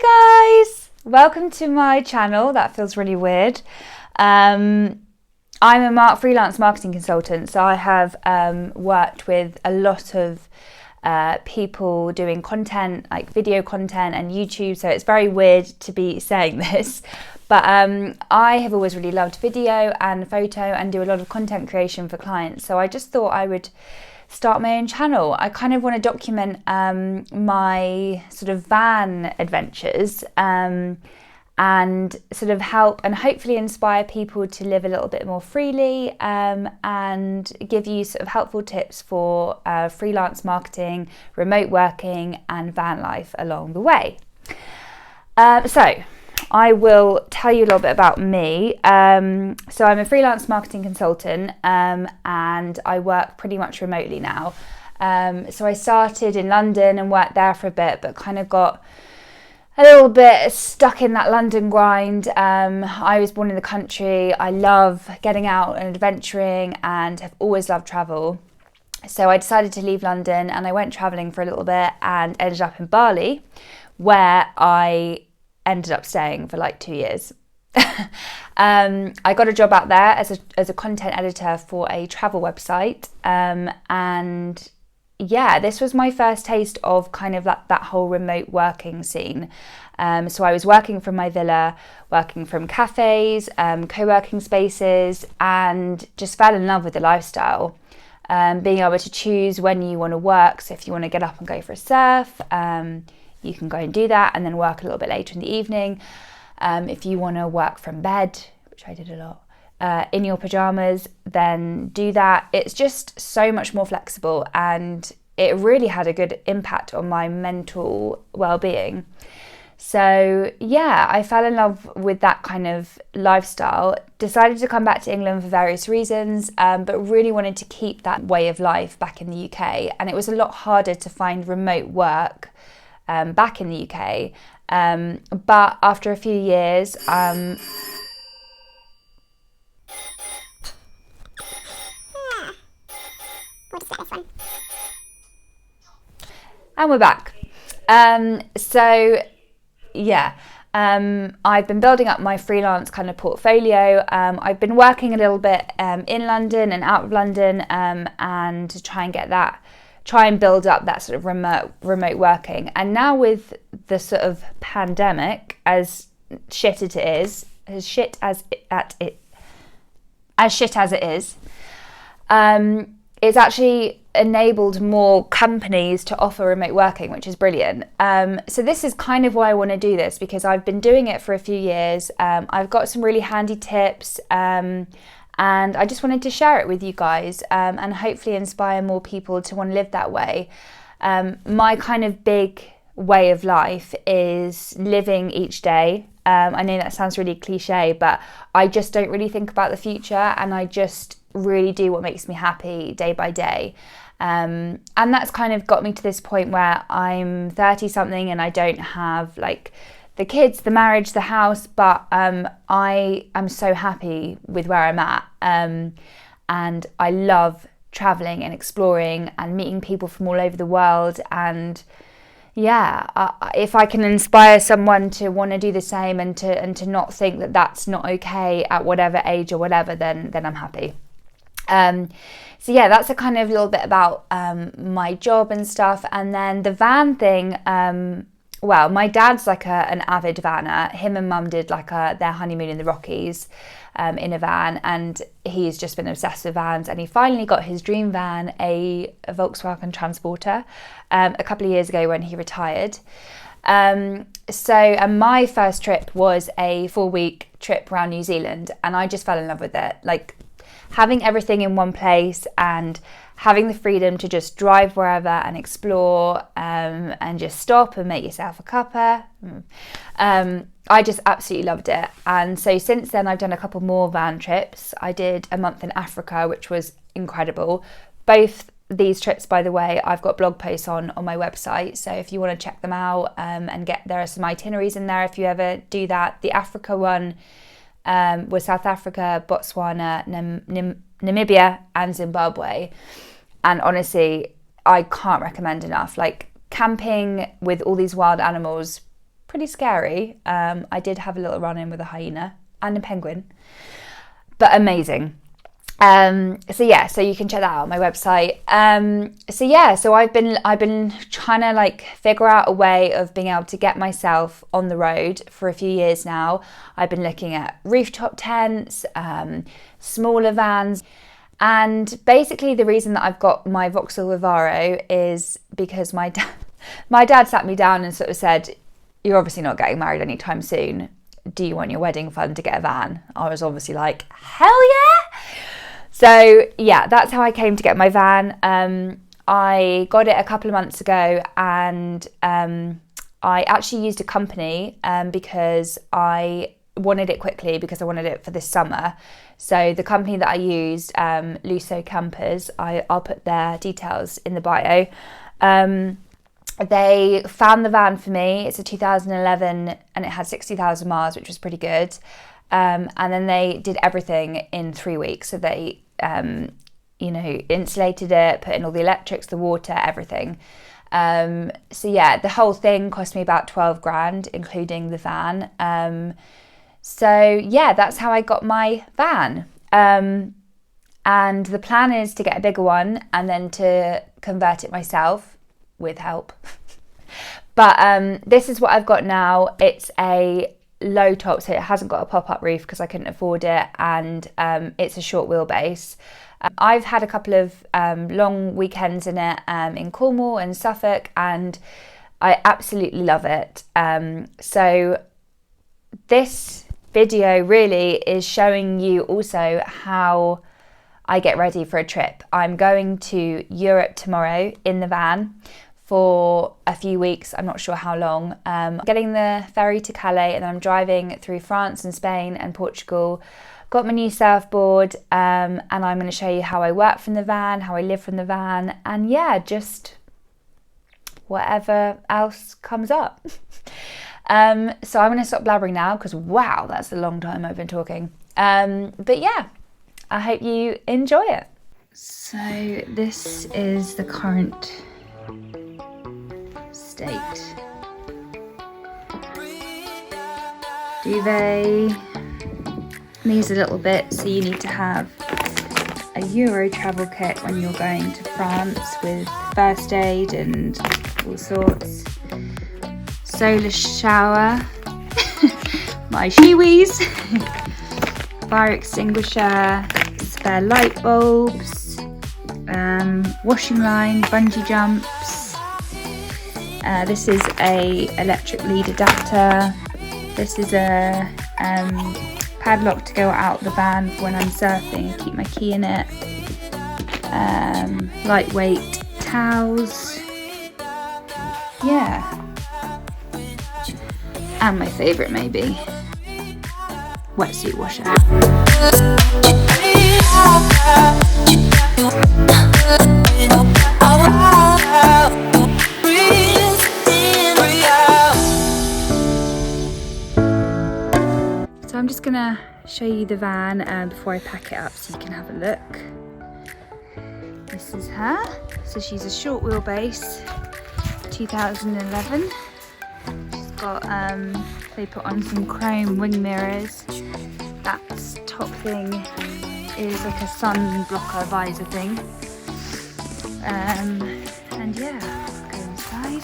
Hi guys! Welcome to my channel. That feels really weird. I'm a freelance marketing consultant, so I have worked with a lot of people doing content, like video content and YouTube, so it's very weird to be saying this. But I have always really loved video and photo and do a lot of content creation for clients, so I just thought I would start my own channel. I kind of want to document my sort of van adventures and sort of help and hopefully inspire people to live a little bit more freely and give you sort of helpful tips for freelance marketing, remote working and van life along the way. So I will tell you a little bit about me. So I'm a freelance marketing consultant and I work pretty much remotely now. So I started in London and worked there for a bit, but kind of got a little bit stuck in that London grind. I was born in the country. I love getting out and adventuring and have always loved travel. So I decided to leave London and I went traveling for a little bit and ended up in Bali, where I ended up staying for like 2 years. I got a job out there as a content editor for a travel website, and yeah, this was my first taste of kind of that whole remote working scene. So I was working from my villa, working from cafes, co-working spaces, and just fell in love with the lifestyle. Being able to choose when you want to work, so if you want to get up and go for a surf, you can go and do that and then work a little bit later in the evening. If you want to work from bed, which I did a lot, in your pajamas, then do that. It's just so much more flexible and it really had a good impact on my mental well-being. So yeah, I fell in love with that kind of lifestyle, decided to come back to England for various reasons, but really wanted to keep that way of life back in the UK. And it was a lot harder to find remote work back in the UK, but after a few years, and we're back. So yeah, I've been building up my freelance kind of portfolio. I've been working a little bit in London and out of London, and to try and build up that sort of remote working. And now with the sort of pandemic, as shit as it is, it's actually enabled more companies to offer remote working, which is brilliant. So this is kind of why I want to do this, because I've been doing it for a few years. I've got some really handy tips, and I just wanted to share it with you guys, and hopefully inspire more people to want to live that way. My kind of big way of life is living each day. I know that sounds really cliche, but I just don't really think about the future, and I just really do what makes me happy day by day. And that's kind of got me to this point where I'm 30 something and I don't have like the kids, the marriage, the house, but I am so happy with where I'm at, and I love traveling and exploring and meeting people from all over the world. And yeah, if I can inspire someone to want to do the same and to not think that that's not okay at whatever age or whatever, then I'm happy. So yeah, that's a kind of little bit about my job and stuff. And then the van thing, well, my dad's like an avid vanner. Him and mum did like their honeymoon in the Rockies in a van, and he's just been obsessed with vans, and he finally got his dream van, a Volkswagen Transporter, a couple of years ago when he retired. And my first trip was a 4-week trip around New Zealand, and I just fell in love with it. Like having everything in one place and having the freedom to just drive wherever and explore, and just stop and make yourself a cuppa. I just absolutely loved it. And so since then I've done a couple more van trips. I did a month in Africa, which was incredible. Both these trips, by the way, I've got blog posts on my website, so if you want to check them out, and there are some itineraries in there if you ever do that. The Africa one was South Africa, Botswana, Namibia and Zimbabwe. And honestly, I can't recommend enough. Like camping with all these wild animals pretty scary. I did have a little run-in with a hyena and a penguin, but amazing. So you can check that out on my website. So I've been trying to like figure out a way of being able to get myself on the road for a few years now. I've been looking at rooftop tents, smaller vans, and basically the reason that I've got my Vauxhall Vivaro is because my dad sat me down and sort of said, "You're obviously not getting married anytime soon. Do you want your wedding fund to get a van?" I was obviously like, hell yeah! So yeah, that's how I came to get my van. I got it a couple of months ago, and I actually used a company because I wanted it quickly because I wanted it for this summer. So the company that I used, Luso Campers, I'll put their details in the bio. They found the van for me. It's a 2011 and it had 60,000 miles, which was pretty good. And then they did everything in 3 weeks. So they, insulated it, put in all the electrics, the water, everything. The whole thing cost me about 12 grand, including the van. That's how I got my van. And the plan is to get a bigger one and then to convert it myself with help. But this is what I've got now. It's a low top, so it hasn't got a pop-up roof because I couldn't afford it, and it's a short wheelbase. I've had a couple of long weekends in it in Cornwall and Suffolk, and I absolutely love it. So this video really is showing you also how I get ready for a trip. I'm going to Europe tomorrow in the van for a few weeks. I'm not sure how long. Getting the ferry to Calais, and then I'm driving through France and Spain and Portugal. Got my new surfboard, and I'm going to show you how I work from the van, how I live from the van, and just whatever else comes up. So I'm going to stop blabbering now because wow, that's a long time I've been talking. I hope you enjoy it. So this is the current state. Duvet. These a little bit, so you need to have a Euro travel kit when you're going to France with first aid and all sorts. Solar shower, my shiwis, fire extinguisher, spare light bulbs, washing line, bungee jumps. This is a electric lead adapter. This is a padlock to go out the van when I'm surfing and keep my key in it. Lightweight towels. And my favourite maybe, wetsuit washer. So I'm just gonna show you the van before I pack it up so you can have a look. This is her. So she's a short wheelbase, 2011. She's got, they put on some chrome wing mirrors. That top thing is like a sun blocker visor thing. Go inside.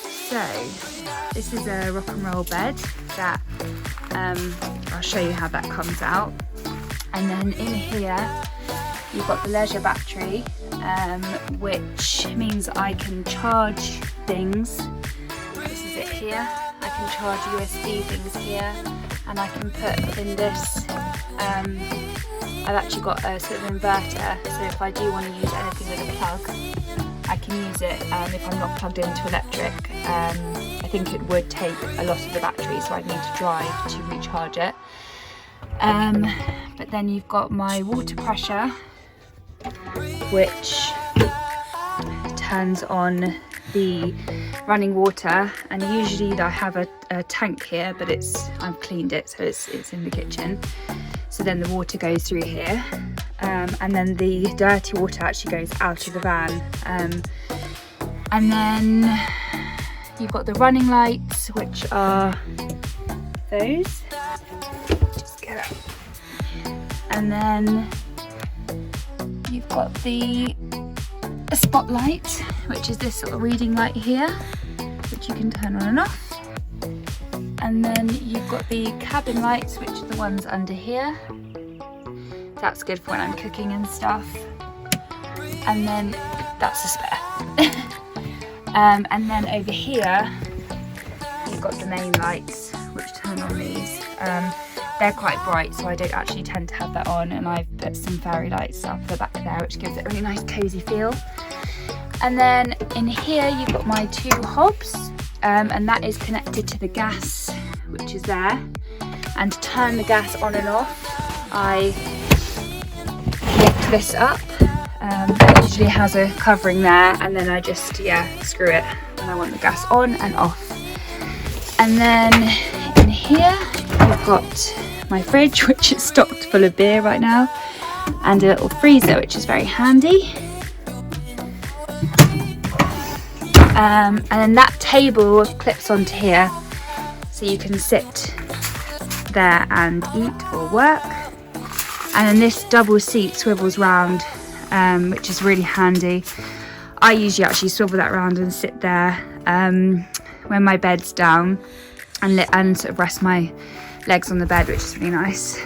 So this is a rock and roll bed that I'll show you how that comes out. And then in here you've got the leisure battery, which means I can charge things. This is it here. I can charge USB things here, and I can put in this. I've actually got a sort of inverter, so if I do want to use anything with a plug, I can use it if I'm not plugged into electric. I think it would take a lot of the battery, so I'd need to drive to recharge it. But then you've got my water pressure, which turns on the running water, and usually I have a tank here, but I've cleaned it, so it's in the kitchen. So then the water goes through here, and then the dirty water actually goes out of the van. And then you've got the running lights, which are those. Just get up. And then you've got the spotlight, which is this sort of reading light here, which you can turn on and off. And then you've got the cabin lights, which are the ones under here. That's good for when I'm cooking and stuff. And then that's a spare. And then over here, you've got the main lights, which turn on these. They're quite bright, so I don't actually tend to have that on. And I've put some fairy lights up the back there, which gives it a really nice cozy feel. And then in here, you've got my 2 hobs. And that is connected to the gas, which is there. And to turn the gas on and off, I lift this up. It usually has a covering there, and then I just screw it when I want the gas on and off. And then in here, I've got my fridge, which is stocked full of beer right now, and a little freezer, which is very handy. And then that table clips onto here, so you can sit there and eat or work. And then this double seat swivels round, which is really handy. I usually actually swivel that round and sit there when my bed's down, and sort of rest my legs on the bed, which is really nice.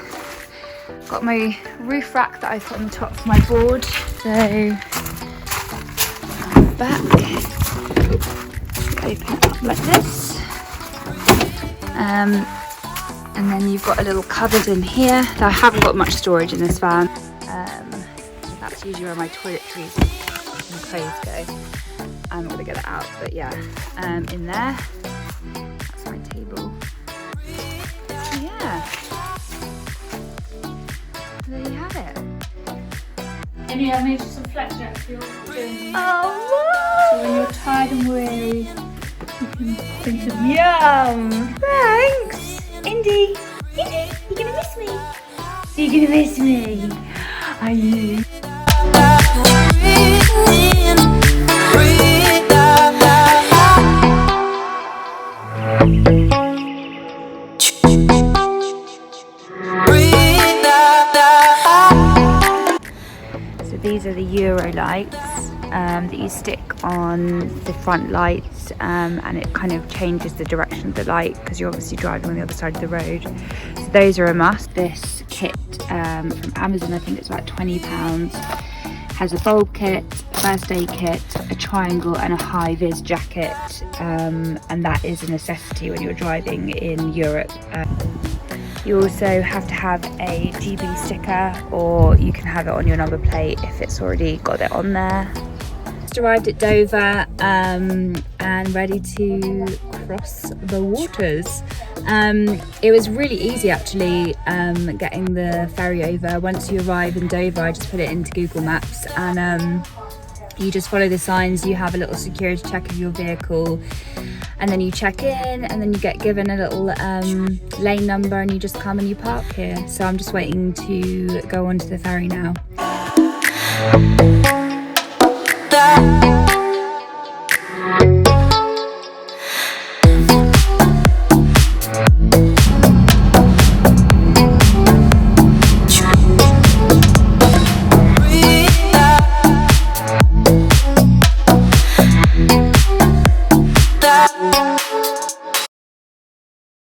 Got my roof rack that I put on the top of my board. So back. Open it up like this, and then you've got a little cupboard in here. I haven't got much storage in this van. That's usually where my toiletries and clothes go. I'm not gonna get it out, but yeah, in there. That's my table. So yeah, there you have it. And yeah, I made some flapjacks for your journey. Oh, wow. So when you're tired and weary, you can think of yum. Thanks, Indy. Indy, you're gonna miss me. You're gonna miss me. I knew. These are the Euro lights that you stick on the front lights, and it kind of changes the direction of the light because you're obviously driving on the other side of the road. So those are a must. This kit from Amazon, I think it's about £20, has a bulb kit, first aid kit, a triangle and a high-vis jacket, and that is a necessity when you're driving in Europe. You also have to have a GB sticker, or you can have it on your number plate if it's already got it on there. Just arrived at Dover and ready to cross the waters. It was really easy actually getting the ferry over. Once you arrive in Dover, I just put it into Google Maps, and you just follow the signs. You have a little security check of your vehicle, and then you check in, and then you get given a little lane number, and you just come and you park here. So I'm just waiting to go onto the ferry now.